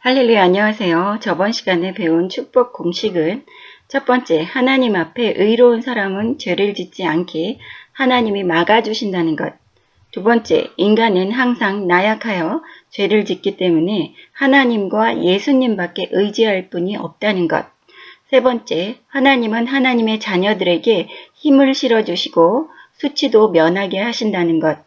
할렐루야, 안녕하세요. 저번 시간에 배운 축복 공식은 첫 번째, 하나님 앞에 의로운 사람은 죄를 짓지 않게 하나님이 막아주신다는 것. 두 번째, 인간은 항상 나약하여 죄를 짓기 때문에 하나님과 예수님밖에 의지할 분이 없다는 것. 세 번째, 하나님은 하나님의 자녀들에게 힘을 실어주시고 수치도 면하게 하신다는 것.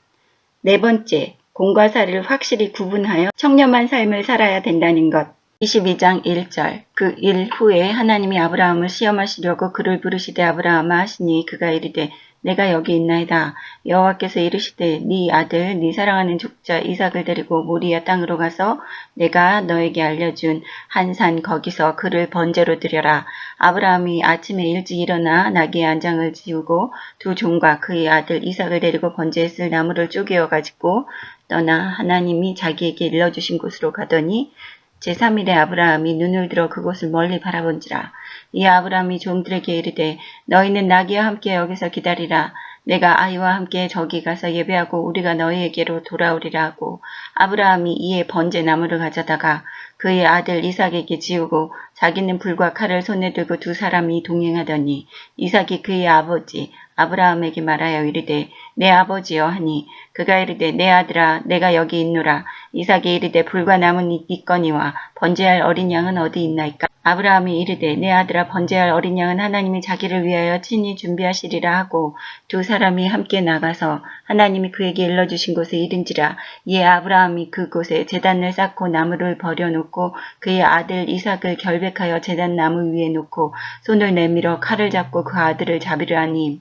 네 번째, 공과 사를 확실히 구분하여 청렴한 삶을 살아야 된다는 것. 22장 1절. 그 일 후에 하나님이 아브라함을 시험하시려고 그를 부르시되 아브라함아 하시니 그가 이르되 내가 여기 있나이다. 여호와께서 이르시되 네 아들 네 사랑하는 족자 이삭을 데리고 모리아 땅으로 가서 내가 너에게 알려준 한 산 거기서 그를 번제로 드려라. 아브라함이 아침에 일찍 일어나 나귀의 안장을 지우고 두 종과 그의 아들 이삭을 데리고 번제에 쓸 나무를 쪼개어 가지고 떠나 하나님이 자기에게 일러주신 곳으로 가더니 제3일에 아브라함이 눈을 들어 그곳을 멀리 바라본지라. 이 아브라함이 종들에게 이르되 너희는 나귀와 함께 여기서 기다리라. 내가 아이와 함께 저기 가서 예배하고 우리가 너희에게로 돌아오리라 하고 아브라함이 이에 번제 나무를 가져다가 그의 아들 이삭에게 지우고 자기는 불과 칼을 손에 들고 두 사람이 동행하더니 이삭이 그의 아버지 아브라함에게 말하여 이르되 내 아버지여 하니 그가 이르되 내 아들아 내가 여기 있노라. 이삭이 이르되 불과 남은 있거니와 번제할 어린 양은 어디 있나이까? 아브라함이 이르되 내 아들아 번제할 어린 양은 하나님이 자기를 위하여 친히 준비하시리라 하고 두 사람이 함께 나가서 하나님이 그에게 일러주신 곳에 이른지라. 이에 아브라함이 그곳에 제단을 쌓고 나무를 버려놓고 그의 아들 이삭을 결백하여 제단 나무 위에 놓고 손을 내밀어 칼을 잡고 그 아들을 잡으려 하니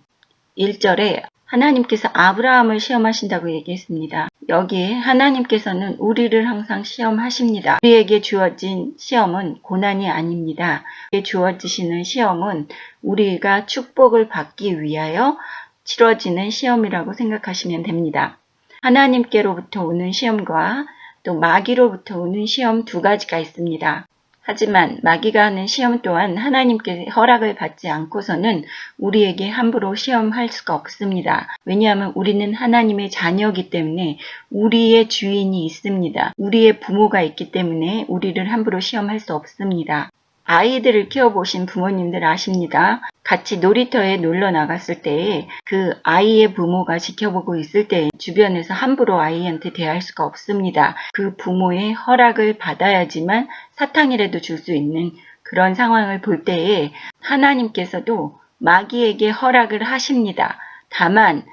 1절에 하나님께서 아브라함을 시험하신다고 얘기했습니다. 여기에 하나님께서는 우리를 항상 시험하십니다. 우리에게 주어진 시험은 고난이 아닙니다. 우리에게 주어지시는 시험은 우리가 축복을 받기 위하여 치러지는 시험이라고 생각하시면 됩니다. 하나님께로부터 오는 시험과 또 마귀로부터 오는 시험 두 가지가 있습니다. 하지만 마귀가 하는 시험 또한 하나님께 허락을 받지 않고서는 우리에게 함부로 시험할 수가 없습니다. 왜냐하면 우리는 하나님의 자녀이기 때문에 우리의 주인이 있습니다. 우리의 부모가 있기 때문에 우리를 함부로 시험할 수 없습니다. 아이들을 키워보신 부모님들 아십니다. 같이 놀이터에 놀러 나갔을 때 그 아이의 부모가 지켜보고 있을 때 주변에서 함부로 아이한테 대할 수가 없습니다. 그 부모의 허락을 받아야지만 사탕이라도 줄 수 있는 그런 상황을 볼 때에 하나님께서도 마귀에게 허락을 하십니다. 다만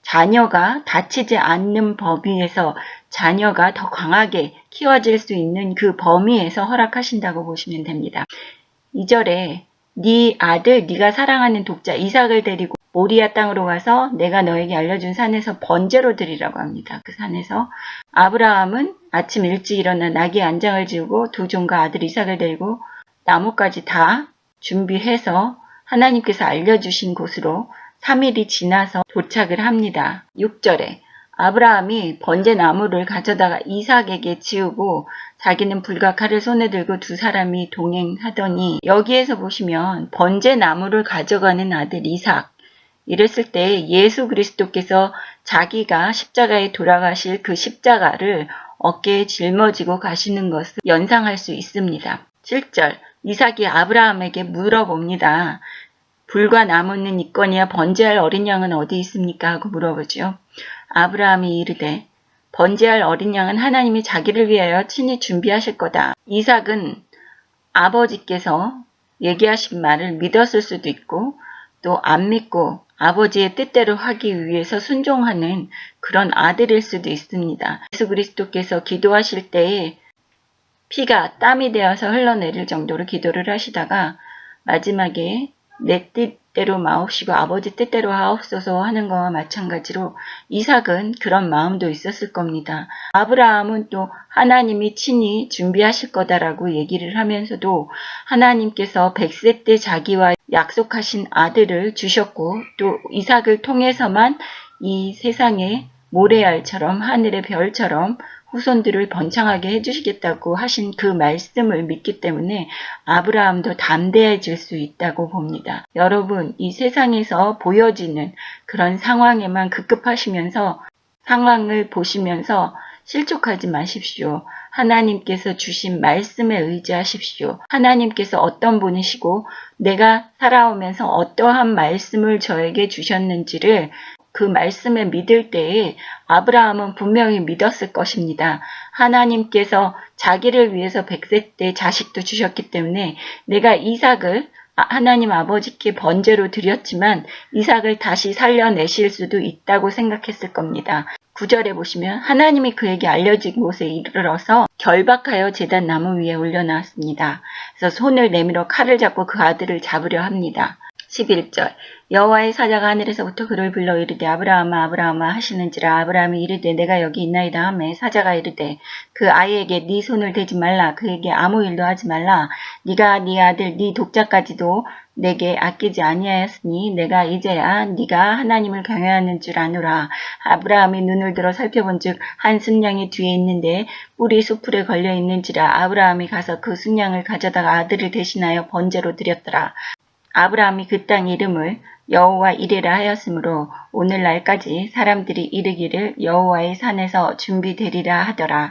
자녀가 다치지 않는 범위에서 자녀가 더 강하게 키워질 수 있는 그 범위에서 허락하신다고 보시면 됩니다. 2절에 네 아들 네가 사랑하는 독자 이삭을 데리고 모리아 땅으로 가서 내가 너에게 알려준 산에서 번제로 드리라고 합니다. 그 산에서 아브라함은 아침 일찍 일어나 나귀의 안장을 지우고 두 종과 아들 이삭을 데리고 나무까지 다 준비해서 하나님께서 알려주신 곳으로 3일이 지나서 도착을 합니다. 6절에 아브라함이 번제 나무를 가져다가 이삭에게 지우고 자기는 불과 칼을 손에 들고 두 사람이 동행하더니 여기에서 보시면 번제 나무를 가져가는 아들 이삭 이랬을 때 예수 그리스도께서 자기가 십자가에 돌아가실 그 십자가를 어깨에 짊어지고 가시는 것을 연상할 수 있습니다. 7절 이삭이 아브라함에게 물어봅니다. 불과 나무는 있거니와 번제할 어린 양은 어디 있습니까? 하고 물어보죠. 아브라함이 이르되 번제할 어린 양은 하나님이 자기를 위하여 친히 준비하실 거다. 이삭은 아버지께서 얘기하신 말을 믿었을 수도 있고 또 안 믿고 아버지의 뜻대로 하기 위해서 순종하는 그런 아들일 수도 있습니다. 예수 그리스도께서 기도하실 때에 피가 땀이 되어서 흘러내릴 정도로 기도를 하시다가 마지막에 내 뜻대로 마옵시고 아버지 뜻대로 하옵소서 하는 거와 마찬가지로 이삭은 그런 마음도 있었을 겁니다. 아브라함은 또 하나님이 친히 준비하실 거다라고 얘기를 하면서도 하나님께서 100세 때 자기와 약속하신 아들을 주셨고 또 이삭을 통해서만 이 세상에 모래알처럼 하늘의 별처럼 후손들을 번창하게 해주시겠다고 하신 그 말씀을 믿기 때문에 아브라함도 담대해질 수 있다고 봅니다. 여러분, 이 세상에서 보여지는 그런 상황에만 급급하시면서 상황을 보시면서 실족하지 마십시오. 하나님께서 주신 말씀에 의지하십시오. 하나님께서 어떤 분이시고 내가 살아오면서 어떠한 말씀을 저에게 주셨는지를 그 말씀을 믿을 때에 아브라함은 분명히 믿었을 것입니다. 하나님께서 자기를 위해서 100세 때 자식도 주셨기 때문에 내가 이삭을 하나님 아버지께 번제로 드렸지만 이삭을 다시 살려내실 수도 있다고 생각했을 겁니다. 9절에 보시면 하나님이 그에게 알려진 곳에 이르러서 결박하여 제단 나무 위에 올려놨습니다. 그래서 손을 내밀어 칼을 잡고 그 아들을 잡으려 합니다. 11절 여호와의 사자가 하늘에서부터 그를 불러 이르되 아브라함아 아브라함아 하시는지라 아브라함이 이르되 내가 여기 있나이다 하매 사자가 이르되 그 아이에게 네 손을 대지 말라 그에게 아무 일도 하지 말라 네가 네 아들 네 독자까지도 내게 아끼지 아니하였으니 내가 이제야 네가 하나님을 경외하는 줄 아노라. 아브라함이 눈을 들어 살펴본즉 한 순양이 뒤에 있는데 뿔이 수풀에 걸려 있는지라 아브라함이 가서 그 순양을 가져다가 아들을 대신하여 번제로 드렸더라. 아브라함이 그 땅 이름을 여호와 이레라 하였으므로 오늘날까지 사람들이 이르기를 여호와의 산에서 준비되리라 하더라.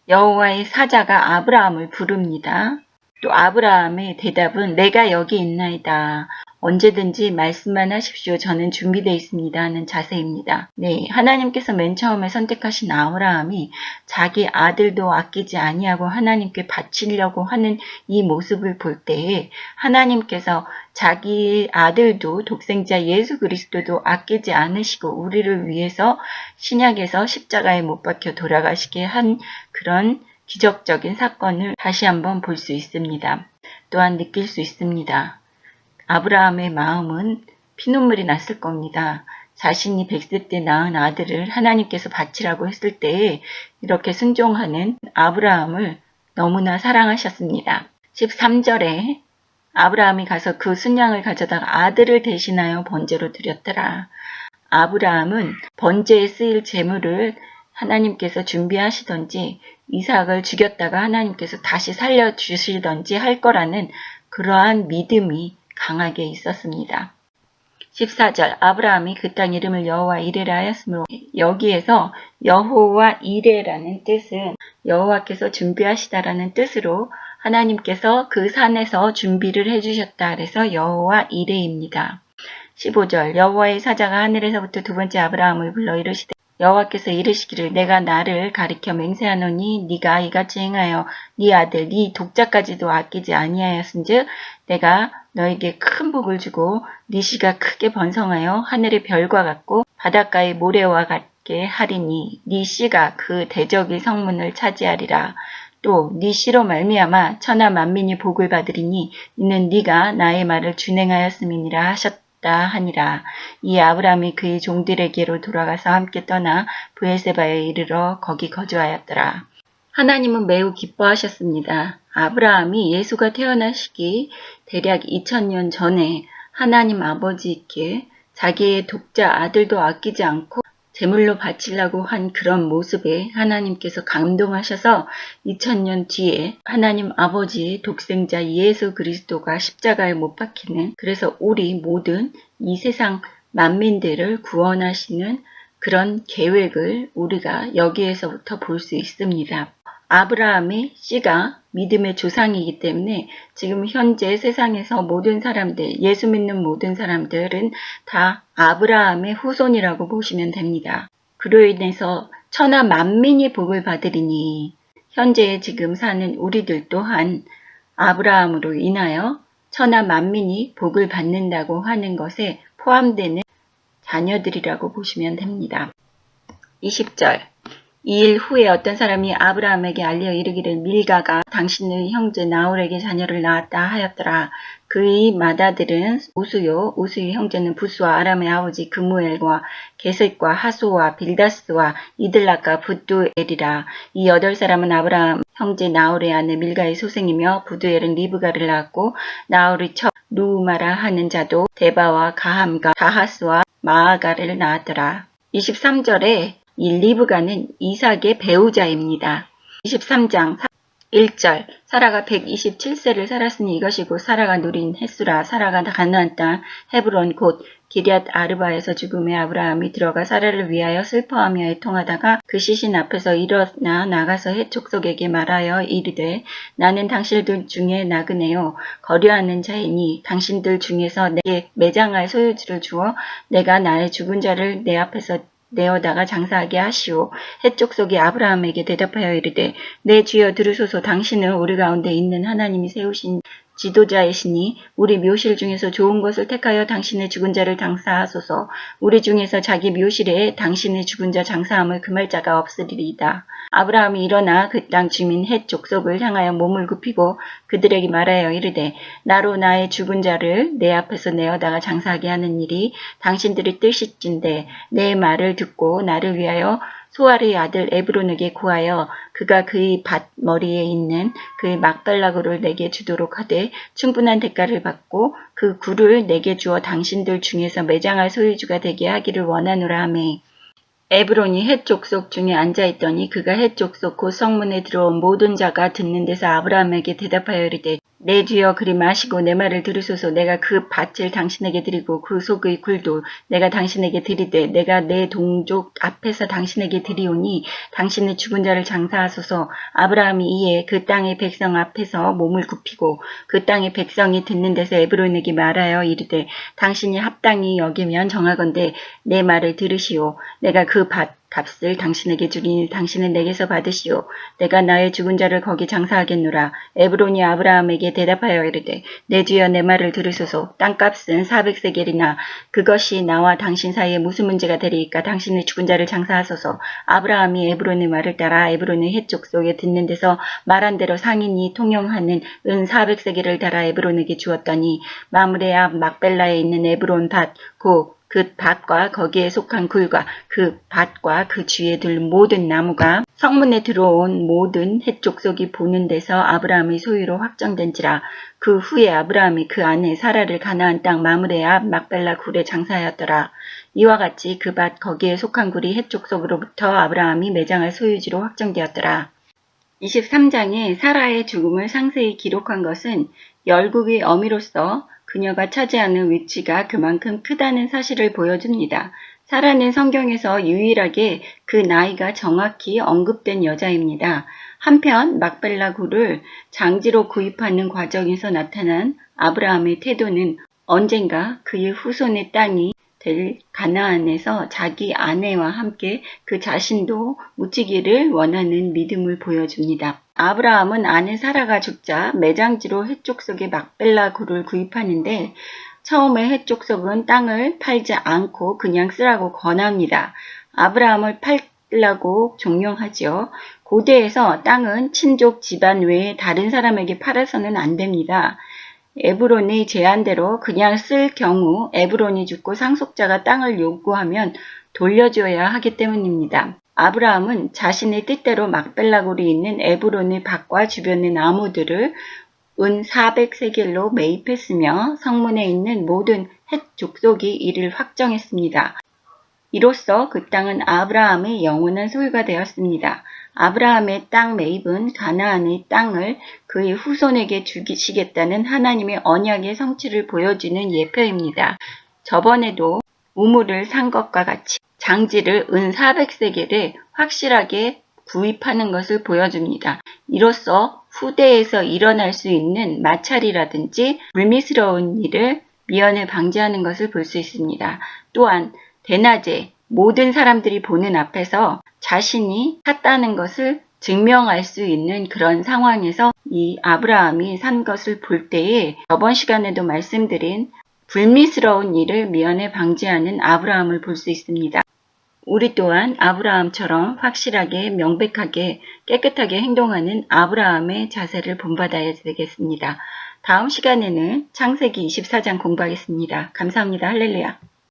여호와의 사자가 아브라함을 부릅니다. 또 아브라함의 대답은 내가 여기 있나이다. 언제든지 말씀만 하십시오. 저는 준비되어 있습니다. 하는 자세입니다. 네, 하나님께서 맨 처음에 선택하신 아브라함이 자기 아들도 아끼지 아니하고 하나님께 바치려고 하는 이 모습을 볼 때에 하나님께서 자기 아들도 독생자 예수 그리스도도 아끼지 않으시고 우리를 위해서 신약에서 십자가에 못 박혀 돌아가시게 한 그런 기적적인 사건을 다시 한번 볼 수 있습니다. 또한 느낄 수 있습니다. 아브라함의 마음은 피눈물이 났을 겁니다. 자신이 100세 때 낳은 아들을 하나님께서 바치라고 했을 때에 이렇게 순종하는 아브라함을 너무나 사랑하셨습니다. 13절에 아브라함이 가서 그 순양을 가져다가 아들을 대신하여 번제로 드렸더라. 아브라함은 번제에 쓰일 제물을 하나님께서 준비하시던지 이삭을 죽였다가 하나님께서 다시 살려주시던지 할 거라는 그러한 믿음이 강하게 있었습니다. 14절 아브라함이 그 땅 이름을 여호와 이레라 하였으므로 여기에서 여호와 이레라는 뜻은 여호와께서 준비하시다라는 뜻으로 하나님께서 그 산에서 준비를 해주셨다 그래서 여호와 이레입니다. 15절 여호와의 사자가 하늘에서부터 두 번째 아브라함을 불러 이르시되 여호와께서 이르시기를 내가 나를 가리켜 맹세하노니 네가 이같이 행하여 네 아들 네 독자까지도 아끼지 아니하였은즉 내가 너에게 큰 복을 주고 네 씨가 크게 번성하여 하늘의 별과 같고 바닷가의 모래와 같게 하리니 네 씨가 그 대적의 성문을 차지하리라. 또 네 씨로 말미암아 천하 만민이 복을 받으리니 이는 네가 나의 말을 준행하였음이니라 하셨다. 하니라. 이 아브라함이 그의 종들에게로 돌아가서 함께 떠나 브엘세바에 이르러 거기 거주하였더라. 하나님은 매우 기뻐하셨습니다. 아브라함이 예수가 태어나시기 대략 2000년 전에 하나님 아버지께 자기의 독자 아들도 아끼지 않고 제물로 바치려고 한 그런 모습에 하나님께서 감동하셔서 2000년 뒤에 하나님 아버지의 독생자 예수 그리스도가 십자가에 못 박히는 그래서 우리 모든 이 세상 만민들을 구원하시는 그런 계획을 우리가 여기에서부터 볼 수 있습니다. 아브라함의 씨가 믿음의 조상이기 때문에 지금 현재 세상에서 모든 사람들, 예수 믿는 모든 사람들은 다 아브라함의 후손이라고 보시면 됩니다. 그로 인해서 천하 만민이 복을 받으리니 현재 지금 사는 우리들 또한 아브라함으로 인하여 천하 만민이 복을 받는다고 하는 것에 포함되는 자녀들이라고 보시면 됩니다. 20절 이 일 후에 어떤 사람이 아브라함에게 알려 이르기를 밀가가 당신의 형제 나홀에게 자녀를 낳았다 하였더라. 그의 맏아들은 우수요 우수의 형제는 부스와 아람의 아버지 그무엘과 게셋과 하소와 빌다스와 이들락과 부두엘이라. 이 8사람은 아브라함 형제 나홀의 아내 밀가의 소생이며 부두엘은 리브가를 낳았고 나홀의 첩 루우마라 하는 자도 데바와 가함과 다하스와 마아가를 낳았더라. 23절에 이 리브가는 이삭의 배우자입니다. 23장 1절 사라가 127세를 살았으니 이것이 곧 사라가 누린 햇수라. 사라가 가나안 땅 헤브론 곧 기럇 아르바에서 죽음에 아브라함이 들어가 사라를 위하여 슬퍼하며 애통하다가 그 시신 앞에서 일어나 나가서 헷 족속에게 말하여 이르되 나는 당신들 중에 나그네요 거류하는 자이니 당신들 중에서 내게 매장할 소유지를 주어 내가 나의 죽은 자를 내 앞에서 내어다가 장사하게 하시오. 헷 족속이 아브라함에게 대답하여 이르되 내 주여 들으소서 당신은 우리 가운데 있는 하나님이 세우신 지도자이시니 우리 묘실 중에서 좋은 것을 택하여 당신의 죽은 자를 장사하소서. 우리 중에서 자기 묘실에 당신의 죽은 자 장사함을 금할 자가 없으리이다. 아브라함이 일어나 그 땅 주민 헷 족속을 향하여 몸을 굽히고 그들에게 말하여 이르되 나로 나의 죽은 자를 내 앞에서 내어다가 장사하게 하는 일이 당신들의 뜻일진데 내 말을 듣고 나를 위하여 소알의 아들 에브론에게 구하여 그가 그의 밭 머리에 있는 그의 막벨라 굴을 내게 주도록 하되 충분한 대가를 받고 그 굴을 내게 주어 당신들 중에서 매장할 소유주가 되게 하기를 원하노라 하매 에브론이 헷 족속 중에 앉아있더니 그가 헷 족속 곧 성문에 들어온 모든 자가 듣는 데서 아브라함에게 대답하여 이르되 내 주여 그리 마시고 내 말을 들으소서. 내가 그 밭을 당신에게 드리고 그 속의 굴도 내가 당신에게 드리되 내가 내 동족 앞에서 당신에게 드리오니 당신의 죽은 자를 장사하소서. 아브라함이 이에 그 땅의 백성 앞에서 몸을 굽히고 그 땅의 백성이 듣는 데서 에브론에게 말하여 이르되 당신이 합당히 여기면 정하건대 내 말을 들으시오. 내가 그 밭 값을 당신에게 주리니 당신은 내게서 받으시오. 내가 나의 죽은 자를 거기 장사하겠노라. 에브론이 아브라함에게 대답하여 이르되 내 주여 내 말을 들으소서. 땅값은 400세겔이나 그것이 나와 당신 사이에 무슨 문제가 되리이까. 당신의 죽은 자를 장사하소서. 아브라함이 에브론의 말을 따라 에브론의 헷 족속에 듣는 데서 말한 대로 상인이 통용하는 은 400세겔을 달아 에브론에게 주었더니 마므레 앞 막벨라에 있는 에브론 밭 곧 그 밭과 거기에 속한 굴과 그 밭과 그 주위에 둘 모든 나무가 성문에 들어온 모든 헷 족속이 보는 데서 아브라함의 소유로 확정된지라. 그 후에 아브라함이 그 아내 사라를 가나안 땅 마므레 앞 막벨라 굴에 장사하였더라. 이와 같이 그 밭 거기에 속한 굴이 헷 족속으로부터 아브라함이 매장할 소유지로 확정되었더라. 23장에 사라의 죽음을 상세히 기록한 것은 열국의 어미로서 그녀가 차지하는 위치가 그만큼 크다는 사실을 보여줍니다. 사라는 성경에서 유일하게 그 나이가 정확히 언급된 여자입니다. 한편 막벨라 굴을 장지로 구입하는 과정에서 나타난 아브라함의 태도는 언젠가 그의 후손의 땅이 될 가나안에서 자기 아내와 함께 그 자신도 묻히기를 원하는 믿음을 보여줍니다. 아브라함은 아내 사라가 죽자 매장지로 헷 족속의 막벨라 굴을 구입하는데 처음에 헷 족속은 땅을 팔지 않고 그냥 쓰라고 권합니다. 아브라함을 팔라고 종용하지요. 고대에서 땅은 친족 집안 외에 다른 사람에게 팔아서는 안 됩니다. 에브론의 제안대로 그냥 쓸 경우 에브론이 죽고 상속자가 땅을 요구하면 돌려줘야 하기 때문입니다. 아브라함은 자신의 뜻대로 막벨라 굴이 있는 에브론의 밭과 주변의 나무들을 은 400세겔로 매입했으며 성문에 있는 모든 헷 족속이 이를 확정했습니다. 이로써 그 땅은 아브라함의 영원한 소유가 되었습니다. 아브라함의 땅 매입은 가나안의 땅을 그의 후손에게 주시겠다는 하나님의 언약의 성취를 보여주는 예표입니다. 저번에도 우물을 산 것과 같이 장지를 은 400세겔에 확실하게 구입하는 것을 보여줍니다. 이로써 후대에서 일어날 수 있는 마찰이라든지 불미스러운 일을 미연에 방지하는 것을 볼 수 있습니다. 또한 대낮에 모든 사람들이 보는 앞에서 자신이 샀다는 것을 증명할 수 있는 그런 상황에서 이 아브라함이 산 것을 볼 때에 저번 시간에도 말씀드린 불미스러운 일을 미연에 방지하는 아브라함을 볼 수 있습니다. 우리 또한 아브라함처럼 확실하게 명백하게 깨끗하게 행동하는 아브라함의 자세를 본받아야 되겠습니다. 다음 시간에는 창세기 24장 공부하겠습니다. 감사합니다. 할렐루야.